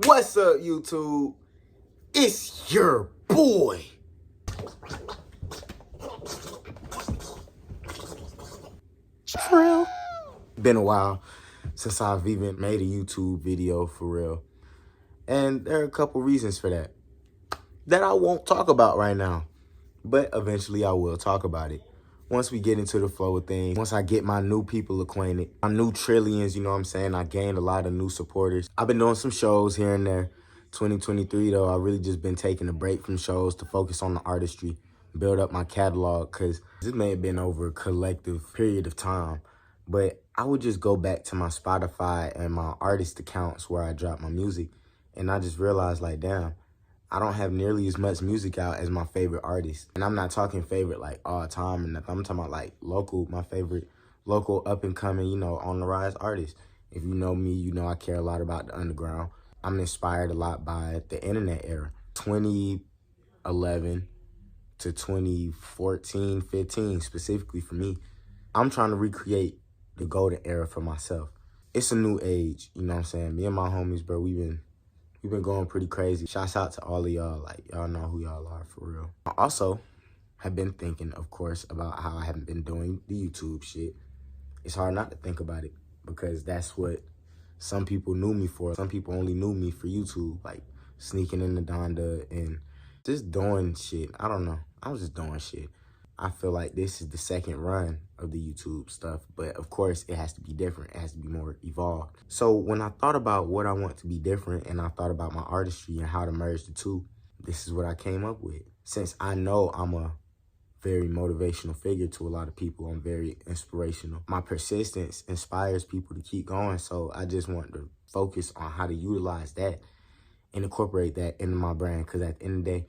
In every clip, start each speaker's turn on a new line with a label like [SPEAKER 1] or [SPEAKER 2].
[SPEAKER 1] What's up, YouTube? It's your boy. For real. Been a while since I've even made a YouTube video for real. And there are a couple reasons for that I won't talk about right now. But eventually I will talk about it. Once we get into the flow of things, once I get my new people acquainted, my new Trillians, you know what I'm saying? I gained a lot of new supporters. I've been doing some shows here and there. 2023, though, I really just been taking a break from shows to focus on the artistry, build up my catalog, because this may have been over a collective period of time. But I would just go back to my Spotify and my artist accounts where I drop my music, and I just realized, like, damn, I don't have nearly as much music out as my favorite artists. And I'm not talking favorite like all time or nothing. I'm talking about like local, my favorite local up and coming, you know, on the rise artists. If you know me, you know I care a lot about the underground. I'm inspired a lot by the internet era. 2011 to 2014, 15 specifically for me. I'm trying to recreate the golden era for myself. It's a new age, you know what I'm saying? Me and my homies, bro, we've been going pretty crazy. Shouts out to all of y'all. Like, y'all know who y'all are for real. I also have been thinking, of course, about how I haven't been doing the YouTube shit. It's hard not to think about it because that's what some people knew me for. Some people only knew me for YouTube, like sneaking in the Donda and just doing shit. I don't know. I was just doing shit. I feel like this is the second run of the YouTube stuff, but of course it has to be different. It has to be more evolved. So when I thought about what I want to be different and I thought about my artistry and how to merge the two, this is what I came up with. Since I know I'm a very motivational figure to a lot of people, I'm very inspirational. My persistence inspires people to keep going, so I just want to focus on how to utilize that and incorporate that into my brand, because at the end of the day,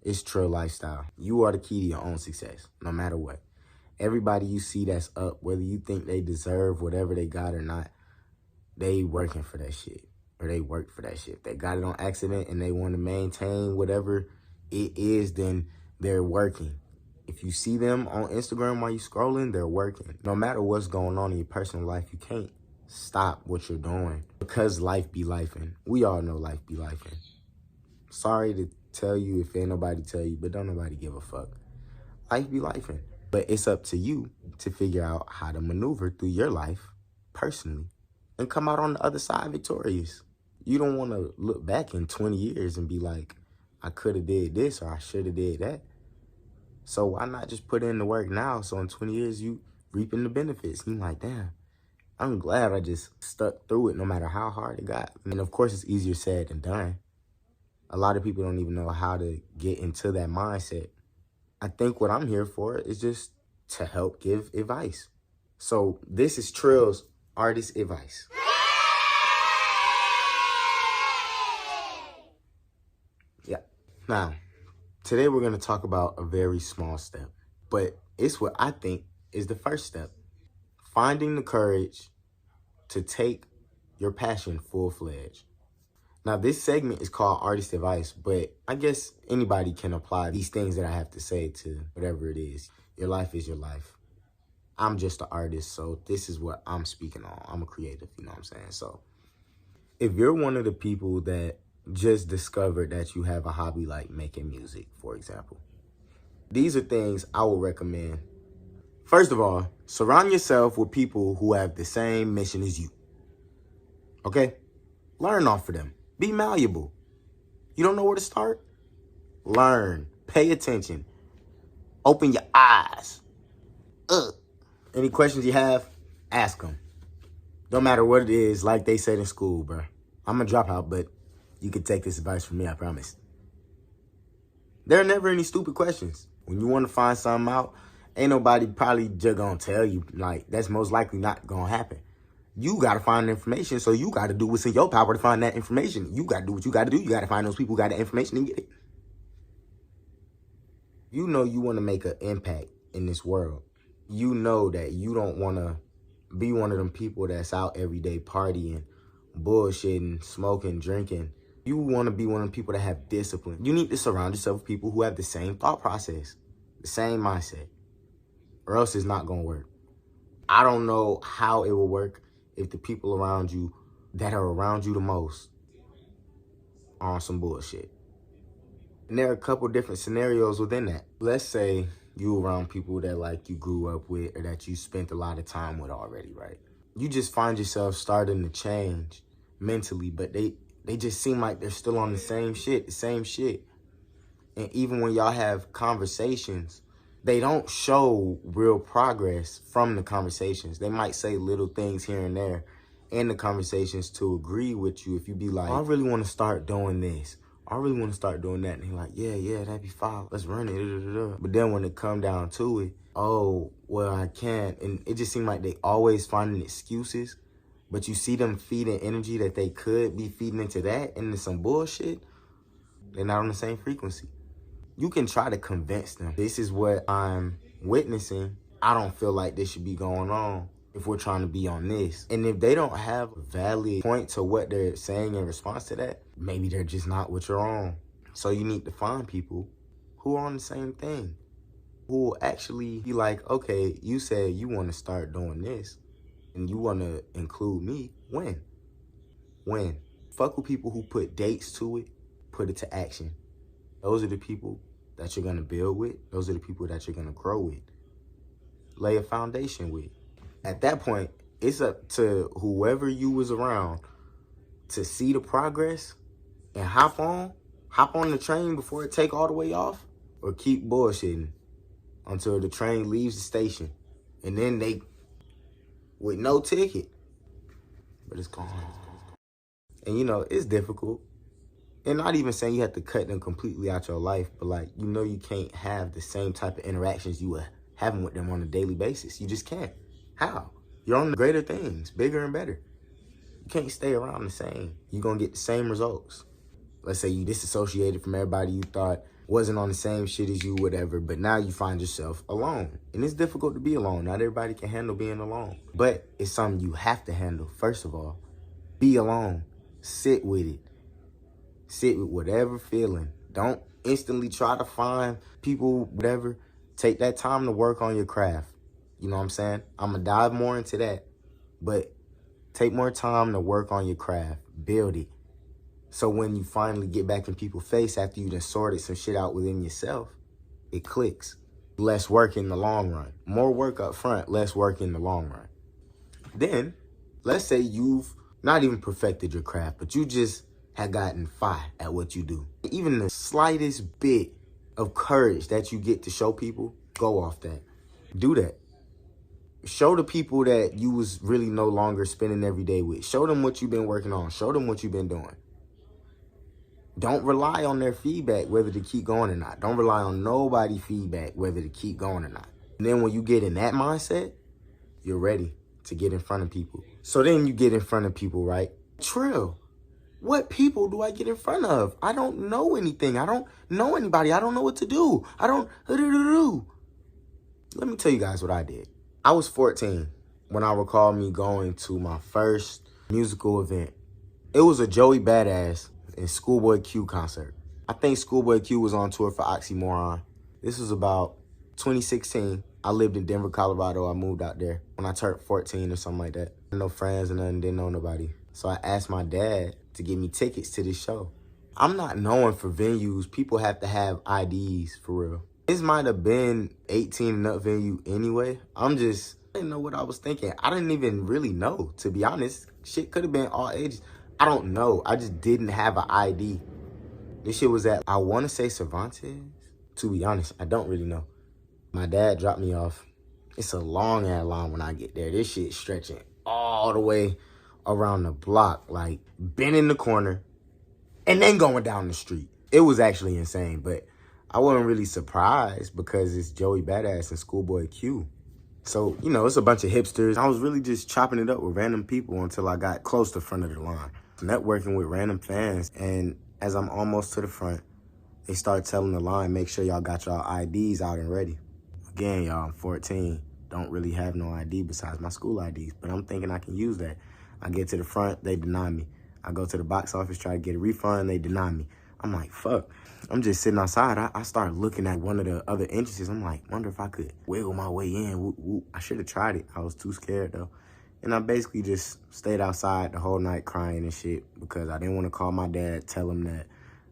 [SPEAKER 1] it's Trill lifestyle. You are the key to your own success, no matter what. Everybody you see that's up, whether you think they deserve whatever they got or not, they working for that shit, or they worked for that shit. If they got it on accident and they want to maintain whatever it is, then they're working. If you see them on Instagram while you scrolling, they're working. No matter what's going on in your personal life, you can't stop what you're doing because life be lifing. We all know life be lifing. Sorry to tell you if ain't nobody tell you, but don't nobody give a fuck. Life be lifing. But it's up to you to figure out how to maneuver through your life personally and come out on the other side victorious. You don't want to look back in 20 years and be like, I could have did this or I should have did that. So why not just put in the work now so in 20 years you reaping the benefits? And you're like, damn, I'm glad I just stuck through it no matter how hard it got. And of course it's easier said than done. A lot of people don't even know how to get into that mindset. I think what I'm here for is just to help give advice. So this is Trill's artist advice. Yeah. Now, today we're going to talk about a very small step, but it's what I think is the first step. Finding the courage to take your passion full-fledged. Now, this segment is called Artist Advice, but I guess anybody can apply these things that I have to say to whatever it is. Your life is your life. I'm just an artist, so this is what I'm speaking on. I'm a creative, you know what I'm saying? So if you're one of the people that just discovered that you have a hobby like making music, for example, these are things I would recommend. First of all, surround yourself with people who have the same mission as you. Okay? Learn off of them. Be malleable. You don't know where to start? Learn. Pay attention. Open your eyes. Any questions you have, ask them. Don't matter what it is, like they said in school, bro. I'm a dropout, but you can take this advice from me, I promise. There are never any stupid questions. When you want to find something out, ain't nobody probably just gonna tell you. Like, that's most likely not gonna happen. You got to find the information, so you got to do what's in your power to find that information. You got to do what you got to do. You got to find those people who got the information and get it. You know you want to make an impact in this world. You know that you don't want to be one of them people that's out every day partying, bullshitting, smoking, drinking. You want to be one of them people that have discipline. You need to surround yourself with people who have the same thought process, the same mindset, or else it's not going to work. I don't know how it will work if the people around you that are around you the most on some bullshit. And there are a couple different scenarios within that. Let's say you around people that like you grew up with or that you spent a lot of time with already, right? You just find yourself starting to change mentally, but they just seem like they're still on the same shit. And even when y'all have conversations, they don't show real progress from the conversations. They might say little things here and there in the conversations to agree with you. If you be like, I really want to start doing this. I really want to start doing that. And they're like, yeah, that'd be fine. Let's run it. But then when it come down to it, oh, well, I can't. And it just seems like they always finding excuses. But you see them feeding energy that they could be feeding into that, into some bullshit. They're not on the same frequency. You can try to convince them. This is what I'm witnessing. I don't feel like this should be going on if we're trying to be on this. And if they don't have a valid point to what they're saying in response to that, maybe they're just not what you're on. So you need to find people who are on the same thing, who will actually be like, okay, you said you want to start doing this and you want to include me. When? Fuck with people who put dates to it, put it to action. Those are the people that you're going to build with. Those are the people that you're going to grow with. Lay a foundation with. At that point, it's up to whoever you was around to see the progress and hop on the train before it take all the way off, or keep bullshitting until the train leaves the station. And then they, with no ticket, but it's gone. And you know, it's difficult. And not even saying you have to cut them completely out your life, but like, you know, you can't have the same type of interactions you were having with them on a daily basis. You just can't. How? You're on the greater things, bigger and better. You can't stay around the same. You're going to get the same results. Let's say you disassociated from everybody you thought wasn't on the same shit as you, whatever, but now you find yourself alone. And it's difficult to be alone. Not everybody can handle being alone. But it's something you have to handle, first of all. Be alone. Sit with it. Sit with whatever feeling. Don't instantly try to find people, whatever. Take that time to work on your craft. You know what I'm saying? I'm going to dive more into that. But take more time to work on your craft. Build it. So when you finally get back in people's face after you done sorted some shit out within yourself, it clicks. Less work in the long run. More work up front, less work in the long run. Then, let's say you've not even perfected your craft, but you just had gotten fire at what you do. Even the slightest bit of courage that you get to show people, go off that. Do that. Show the people that you was really no longer spending every day with. Show them what you've been working on. Show them what you've been doing. Don't rely on their feedback whether to keep going or not. Don't rely on nobody's feedback whether to keep going or not. And then when you get in that mindset, you're ready to get in front of people. So then you get in front of people, right? Trill. What people do I get in front of? I don't know anything. I don't know anybody. I don't know what to do. Let me tell you guys what I did. I was 14 when I recall me going to my first musical event. It was a Joey Badass and Schoolboy Q concert. I think Schoolboy Q was on tour for Oxymoron. This was about 2016. I lived in Denver, Colorado. I moved out there when I turned 14 or something like that. No friends or nothing, didn't know nobody. So I asked my dad to give me tickets to this show. I'm not knowing for venues, people have to have IDs for real. This might have been 18 and up venue anyway. I didn't know what I was thinking. I didn't even really know, to be honest. Shit could have been all ages. I don't know. I just didn't have an ID. This shit was at, I want to say Cervantes. To be honest, I don't really know. My dad dropped me off. It's a long ass line when I get there. This shit stretching all the way around the block, like bending the corner and then going down the street. It was actually insane, but I wasn't really surprised because it's Joey Badass and Schoolboy Q. So, you know, it's a bunch of hipsters. I was really just chopping it up with random people until I got close to the front of the line. Networking with random fans. And as I'm almost to the front, they start telling the line, make sure y'all got y'all IDs out and ready. Again, y'all, I'm 14. Don't really have no ID besides my school IDs, but I'm thinking I can use that. I get to the front, they deny me. I go to the box office, try to get a refund, they deny me. I'm like, fuck. I'm just sitting outside. I start looking at one of the other entrances. I'm like, wonder if I could wiggle my way in. Whoop, whoop. I should have tried it. I was too scared, though. And I basically just stayed outside the whole night crying and shit because I didn't want to call my dad, tell him that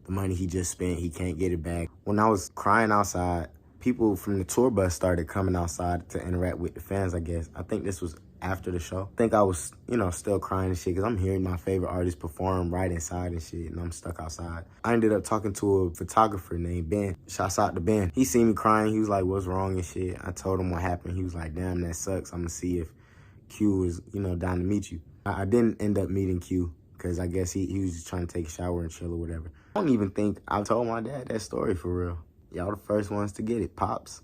[SPEAKER 1] the money he just spent, he can't get it back. When I was crying outside, people from the tour bus started coming outside to interact with the fans, I guess. I think this was after the show. I think I was, still crying and shit because I'm hearing my favorite artist perform right inside and shit, and I'm stuck outside. I ended up talking to a photographer named Ben. Shouts out to Ben. He seen me crying. He was like, what's wrong and shit. I told him what happened. He was like, damn, that sucks. I'm going to see if Q is, down to meet you. I didn't end up meeting Q because I guess he was just trying to take a shower and chill or whatever. I don't even think I told my dad that story for real. Y'all the first ones to get it, Pops.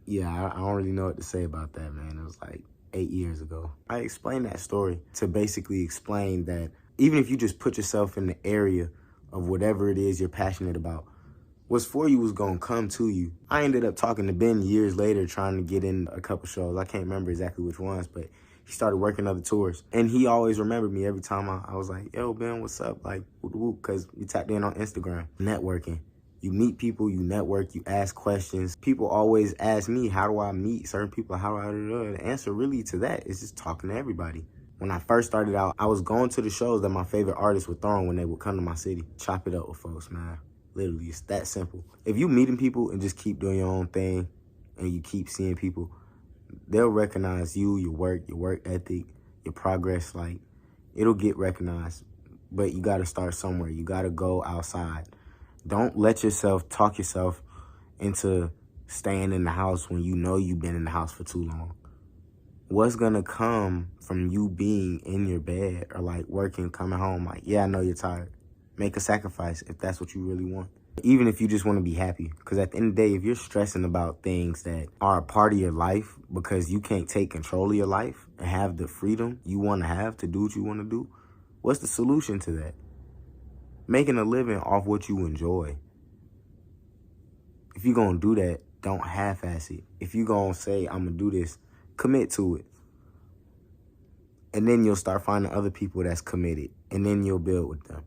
[SPEAKER 1] Yeah, I don't really know what to say about that, man. It was like 8 years ago. I explained that story to basically explain that even if you just put yourself in the area of whatever it is you're passionate about, what's for you was going to come to you. I ended up talking to Ben years later trying to get in a couple shows. I can't remember exactly which ones, but he started working other tours. And he always remembered me every time I was like, yo, Ben, what's up? Like, whoop, because we tapped in on Instagram. Networking. You meet people, you network, you ask questions. People always ask me, how do I meet certain people? How do I do? The answer really to that is just talking to everybody. When I first started out, I was going to the shows that my favorite artists would throw when they would come to my city. Chop it up with folks, man. Literally, it's that simple. If you meeting people and just keep doing your own thing and you keep seeing people, they'll recognize you, your work ethic, your progress. Like, it'll get recognized. But you got to start somewhere. You got to go outside. Don't let yourself talk yourself into staying in the house when you know you've been in the house for too long. What's going to come from you being in your bed or like working, coming home? Like, yeah, I know you're tired. Make a sacrifice if that's what you really want. Even if you just want to be happy. Because at the end of the day, if you're stressing about things that are a part of your life because you can't take control of your life and have the freedom you want to have to do what you want to do, what's the solution to that? Making a living off what you enjoy. If you're going to do that, don't half-ass it. If you're going to say, I'm going to do this, commit to it. And then you'll start finding other people that's committed. And then you'll build with them.